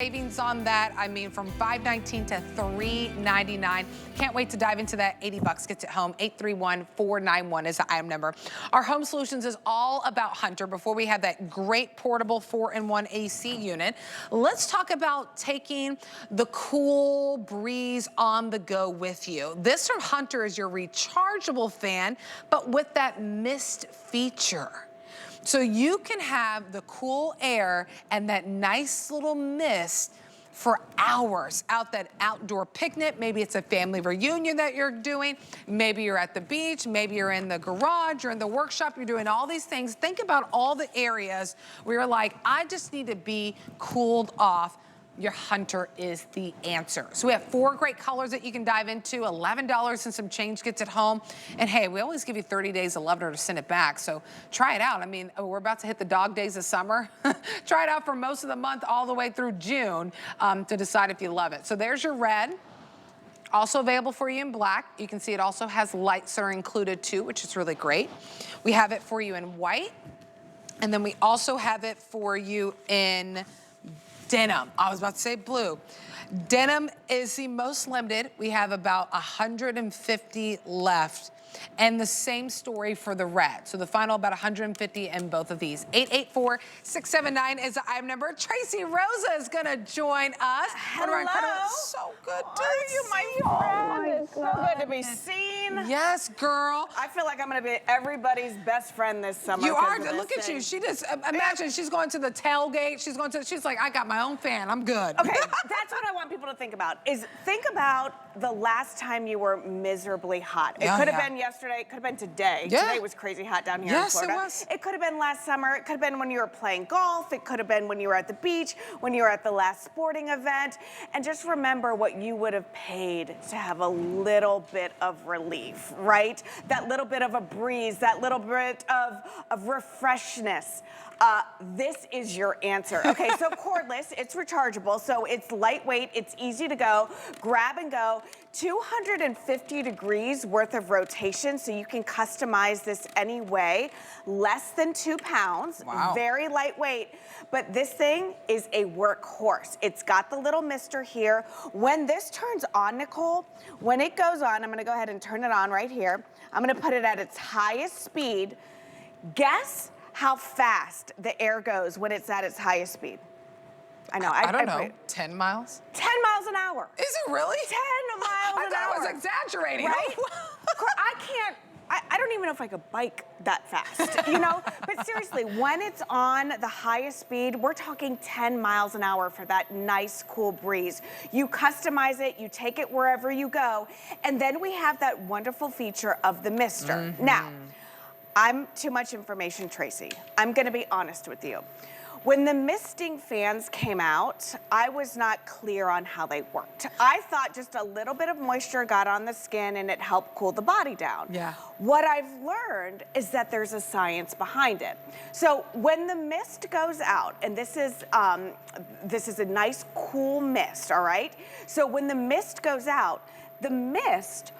Savings on that, I mean, from $5.19 to $3.99. Can't wait to dive into that. 80 bucks gets it home. 831-491 is the item number. Our home solutions is all about Hunter. Before we have that great portable 4-in-1 AC unit, let's talk about taking the cool breeze on the go with you. This from Hunter is your rechargeable fan, but with that mist feature. So you can have the cool air and that nice little mist for hours out that outdoor picnic. Maybe it's a family reunion that you're doing. Maybe you're at the beach. Maybe you're in the garage. You're in the workshop. You're doing all these things. Think about all the areas where you're like, I just need to be cooled off. Your Hunter is the answer. So we have 4 great colors that you can dive into. $11 and some change gets it home. And hey, we always give you 30 days to love it or to send it back. So try it out. I mean, we're about to hit the dog days of summer. Try it out for most of the month all the way through June to decide if you love it. So there's your red. Also available for you in black. You can see it also has lights that are included too, which is really great. We have it for you in white. And then we also have it for you in denim. I was about to say blue. Denim is the most limited. We have about 150 left. And the same story for the red. So the final about 150 in both of these. 884-679 is the item number. Tracy Rosa is gonna join us. Hello. So good to see you, my friend. It's so good to be seen. Yes, girl. I feel like I'm gonna be everybody's best friend this summer. You are. Look at you. She just, imagine she's going to the tailgate. She's like, I got my own fan. I'm good. Okay, that's what I want people to think about, is think about the last time you were miserably hot. It could have been yesterday, it could have been today. Yeah. Today was crazy hot down here in Florida. Yes, it was. It could have been last summer, it could have been when you were playing golf, it could have been when you were at the beach, when you were at the last sporting event. And just remember what you would have paid to have a little bit of relief, right? That little bit of a breeze, that little bit of refreshness. This is your answer. Okay, so cordless, it's rechargeable, so it's lightweight, it's easy to go, grab and go. 250 degrees worth of rotation, so you can customize this any way. Less than 2 pounds, very lightweight. But this thing is a workhorse. It's got the little mister here. When this turns on, Nicole, when it goes on, I'm gonna go ahead and turn it on right here. I'm gonna put it at its highest speed. Guess how fast the air goes when it's at its highest speed. I know. I don't know. 10 miles? 10 miles an hour. Is it really? 10 miles an hour. I was exaggerating. Right? I don't even know if I could bike that fast, you know? But seriously, when it's on the highest speed, we're talking 10 miles an hour for that nice, cool breeze. You customize it, you take it wherever you go, and then we have that wonderful feature of the mister. Now, I'm too much information, Tracy. I'm gonna be honest with you. When the misting fans came out, I was not clear on how they worked. I thought just a little bit of moisture got on the skin and it helped cool the body down. Yeah. What I've learned is that there's a science behind it. So when the mist goes out, and this is a nice cool mist, all right? So when the mist goes out, the mist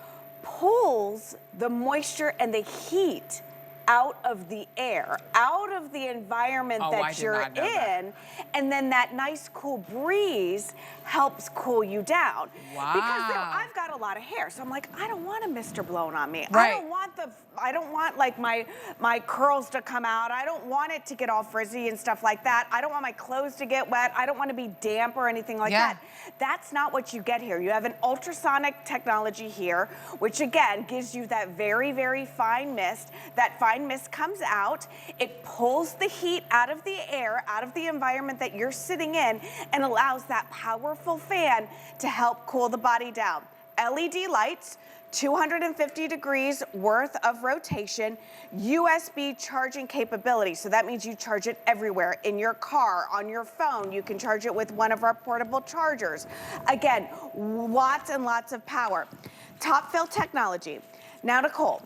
pulls the moisture and the heat out of the air, out of the environment that you're in, and then that nice cool breeze helps cool you down. Wow. Because I've got a lot of hair, so I'm like, I don't want a mister blown on me. Right. I don't want like my curls to come out. I don't want it to get all frizzy and stuff like that. I don't want my clothes to get wet. I don't want to be damp or anything like that. That's not what you get here. You have an ultrasonic technology here, which again gives you that very, very fine mist. That fine mist comes out, it pulls the heat out of the air, out of the environment that you're sitting in, and allows that powerful fan to help cool the body down. LED lights, 250 degrees worth of rotation, USB charging capability. So that means you charge it everywhere, in your car, on your phone. You can charge it with one of our portable chargers. Again, lots and lots of power. Top fill technology. Now, Nicole,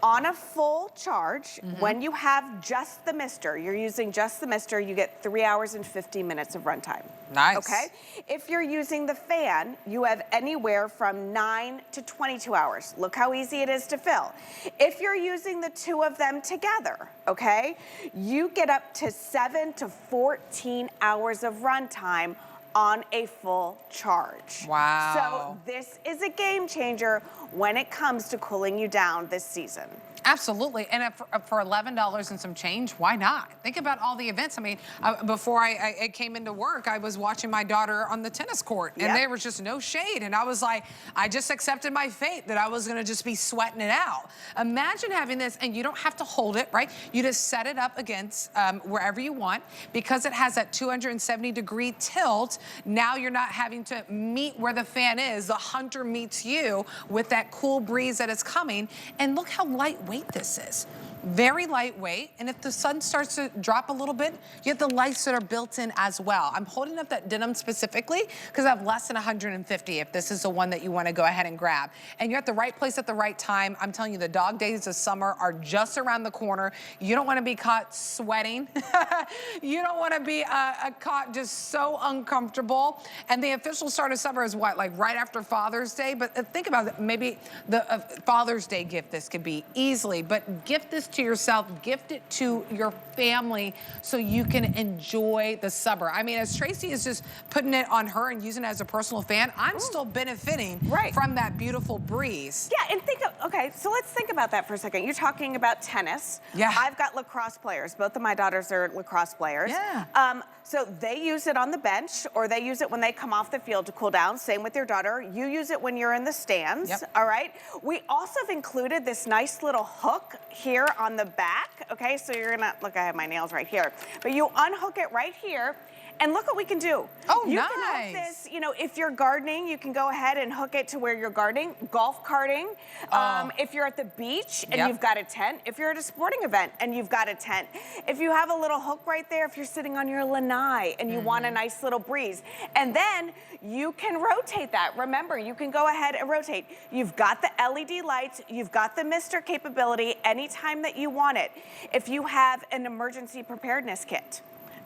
on a full charge, when you have just the mister, you're using just the mister, you get 3 hours and 50 minutes of runtime. Nice. Okay? If you're using the fan, you have anywhere from 9 to 22 hours. Look how easy it is to fill. If you're using the two of them together, okay, you get up to 7 to 14 hours of runtime on a full charge. Wow. So this is a game changer when it comes to cooling you down this season. Absolutely, and for $11 and some change, why not? Think about all the events. I mean, before I came into work, I was watching my daughter on the tennis court, and there was just no shade, and I was like, I just accepted my fate that I was gonna just be sweating it out. Imagine having this, and you don't have to hold it, right? You just set it up against wherever you want. Because it has that 270-degree tilt, now you're not having to meet where the fan is. The hunter meets you with that cool breeze that is coming, and look how lightweight this is. Very lightweight, and if the sun starts to drop a little bit, you have the lights that are built in as well. I'm holding up that denim specifically because I have less than 150 if this is the one that you want to go ahead and grab. And you're at the right place at the right time. I'm telling you, the dog days of summer are just around the corner. You don't want to be caught sweating. You don't want to be caught just so uncomfortable. And the official start of summer is what, like right after Father's Day? But think about it, maybe the Father's Day gift this could be easily, but gift this to yourself, gift it to your family so you can enjoy the summer. I mean, as Tracy is just putting it on her and using it as a personal fan, I'm still benefiting from that beautiful breeze. Yeah, and okay, so let's think about that for a second. You're talking about tennis. Yeah. I've got lacrosse players. Both of my daughters are lacrosse players. Yeah. So they use it on the bench, or they use it when they come off the field to cool down. Same with your daughter. You use it when you're in the stands, all right? We also have included this nice little hook here on the back, okay? So you're gonna, look, I have my nails right here. But you unhook it right here, and look what we can do. Oh, you nice. can hook this, you know, if you're gardening, you can go ahead and hook it to where you're gardening, golf carting. If you're at the beach and you've got a tent, if you're at a sporting event and you've got a tent, if you have a little hook right there, if you're sitting on your lanai and you want a nice little breeze, and then you can rotate that. Remember, you can go ahead and rotate. You've got the LED lights, you've got the mister capability anytime that you want it. If you have an emergency preparedness kit,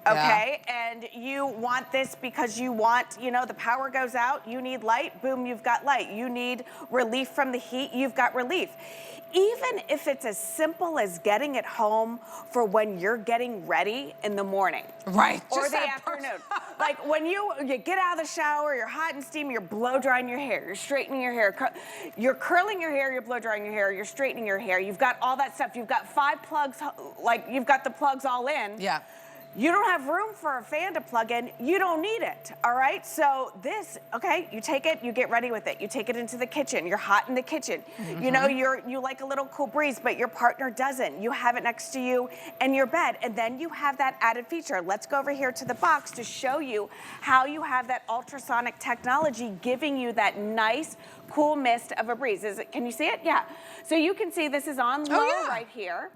okay, and you want this because you want, you know, the power goes out, you need light, boom, you've got light. You need relief from the heat, you've got relief. Even if it's as simple as getting it home for when you're getting ready in the morning. Right. Or just the afternoon. Like when you get out of the shower, you're hot and steamy, you're blow drying your hair, you're straightening your hair, you're curling your hair, you're blow drying your hair, you're straightening your hair, you've got all that stuff. You've got 5 plugs, like you've got the plugs all in. Yeah. You don't have room for a fan to plug in. You don't need it, all right? So this, okay, you take it, you get ready with it. You take it into the kitchen. You're hot in the kitchen. You know, you like a little cool breeze, but your partner doesn't. You have it next to you in your bed, and then you have that added feature. Let's go over here to the box to show you how you have that ultrasonic technology giving you that nice, cool mist of a breeze. Can you see it? Yeah. So you can see this is on low right here.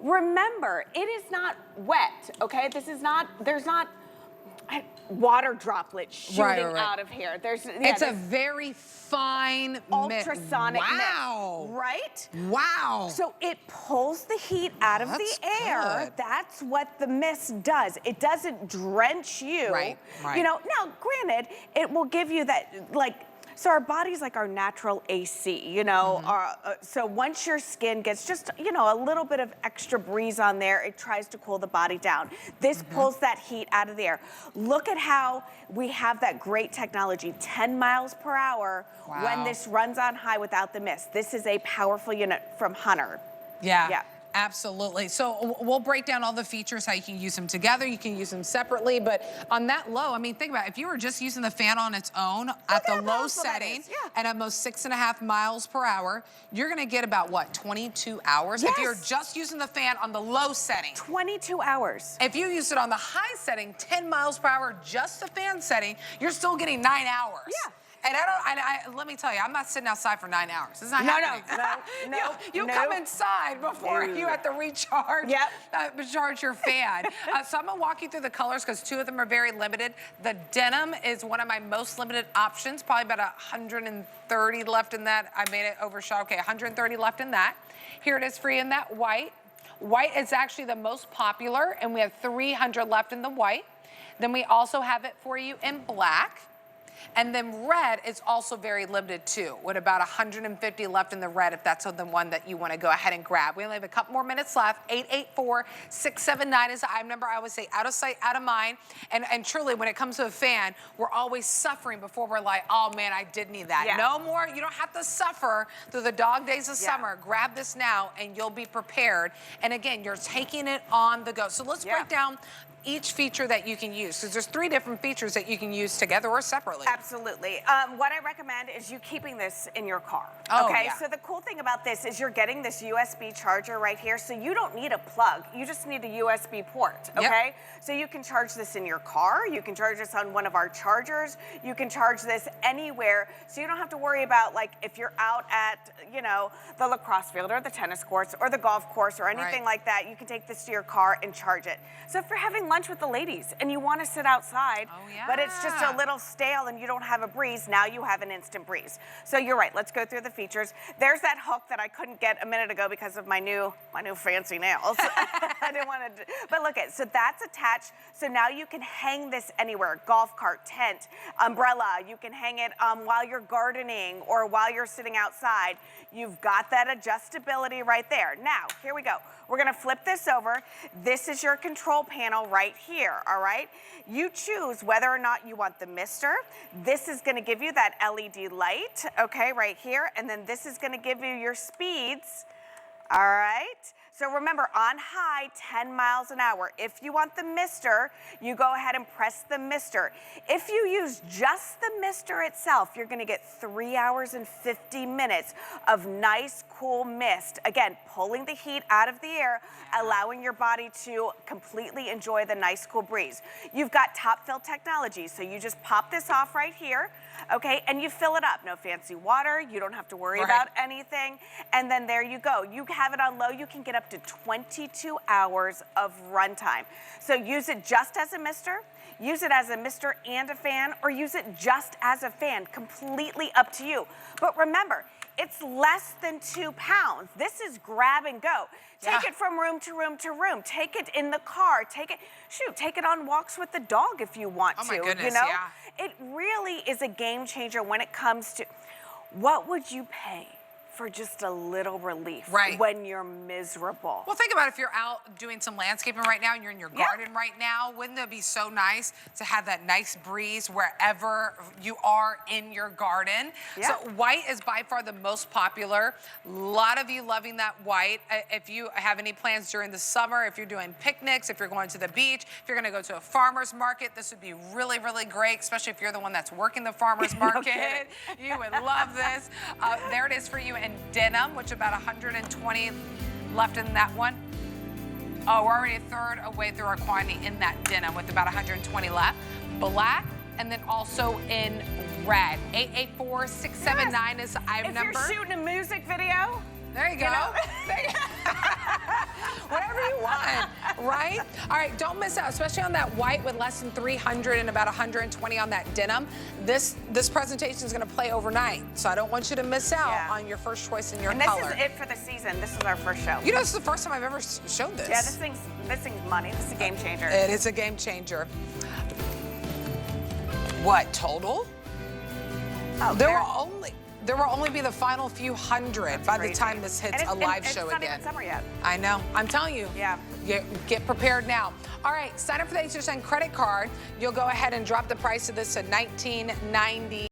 Remember, it is not wet, okay? This is not, there's not water droplets shooting out of here. It's a very fine ultrasonic mist, right? Wow. So it pulls the heat out of the air. Good. That's what the mist does. It doesn't drench you. Right. You know, now granted, it will give you that, like, so our body's like our natural AC, you know, so once your skin gets just, you know, a little bit of extra breeze on there, it tries to cool the body down. This pulls that heat out of the air. Look at how we have that great technology, 10 miles per hour when this runs on high without the mist. This is a powerful unit from Hunter. Yeah. Absolutely. So we'll break down all the features, how you can use them together, you can use them separately, but on that low, I mean, think about it. If you were just using the fan on its own at the low setting and at most 6.5 miles per hour, you're gonna get about what, 22 hours? If you're just using the fan on the low setting. 22 hours. If you use it on the high setting, 10 miles per hour, just the fan setting, you're still getting 9 hours. Yeah. And let me tell you, I'm not sitting outside for 9 hours. It's not happening. No. You come inside before you have to recharge, recharge your fan. So I'm gonna walk you through the colors because 2 of them are very limited. The denim is one of my most limited options, probably about 130 left in that. I made it overshot, okay, 130 left in that. Here it is for you in that white. White is actually the most popular, and we have 300 left in the white. Then we also have it for you in black. And then red is also very limited too, with about 150 left in the red if that's the one that you want to go ahead and grab. We only have a couple more minutes left. 884-679 is the item number. I would say out of sight, out of mind. And truly, when it comes to a fan, we're always suffering before we're like, oh man, I did need that. Yeah. No more, you don't have to suffer through the dog days of summer. Grab this now and you'll be prepared. And again, you're taking it on the go. So let's break down each feature that you can use, because there's 3 different features that you can use together or separately. Absolutely. What I recommend is you keeping this in your car. Oh, okay, yeah. so the cool thing about this is you're getting this USB charger right here, so you don't need a plug. You just need a USB port, okay? So you can charge this in your car, you can charge this on one of our chargers, you can charge this anywhere, so you don't have to worry about, like, if you're out at, you know, the lacrosse field or the tennis courts or the golf course or anything like that, you can take this to your car and charge it. So if you're having lunch with the ladies and you want to sit outside, but it's just a little stale and you don't have a breeze, now you have an instant breeze. So you're right, let's go through the features. There's that hook that I couldn't get a minute ago because of my new fancy nails. I didn't want to, but look at, so that's attached. So now you can hang this anywhere, golf cart, tent, umbrella. You can hang it while you're gardening or while you're sitting outside. You've got that adjustability right there. Now, here we go. We're gonna flip this over. This is your control panel right here, all right? You choose whether or not you want the mister. This is gonna give you that LED light, okay, right here. And then this is gonna give you your speeds, all right? So remember, on high, 10 miles an hour. If you want the mister, you go ahead and press the mister. If you use just the mister itself, you're gonna get 3 hours and 50 minutes of nice, cool mist. Again, pulling the heat out of the air, allowing your body to completely enjoy the nice, cool breeze. You've got top fill technology, so you just pop this off right here, okay, and you fill it up. No fancy water, you don't have to worry about anything, and then there you go. You have it on low, you can get up to 22 hours of runtime. So use it just as a mister, use it as a mister and a fan, or use it just as a fan, completely up to you. But remember, it's less than 2 pounds. This is grab and go. Take it from room to room to room. Take it in the car. Take it on walks with the dog if you want to. Oh my goodness, you know? It really is a game changer when it comes to what would you pay for just a little relief when you're miserable. Well, think about if you're out doing some landscaping right now and you're in your garden right now, wouldn't it be so nice to have that nice breeze wherever you are in your garden? So white is by far the most popular. A lot of you loving that white. If you have any plans during the summer, if you're doing picnics, if you're going to the beach, if you're gonna go to a farmer's market, this would be really, really great, especially if you're the one that's working the farmer's market. You would love this. There it is for you in denim, which about 120 left in that one. Oh, we're already a third away through our quantity in that denim with about 120 left. Black, and then also in red. 884-679 is the item number. If you're shooting a music video, there you go. Whatever you want, right? All right, don't miss out, especially on that white with less than 300 and about 120 on that denim. This presentation is going to play overnight, so I don't want you to miss out on your first choice in your color. This is it for the season. This is our first show. You know, this is the first time I've ever showed this. Yeah, this thing's money. This is a game changer. It is a game changer. What, total? Oh, there will only be the final few hundred by the time this hits a live show again. It's not even summer yet. I know. I'm telling you. Yeah. Get prepared now. All right, sign up for the HSN credit card. You'll go ahead and drop the price of this to $19.90.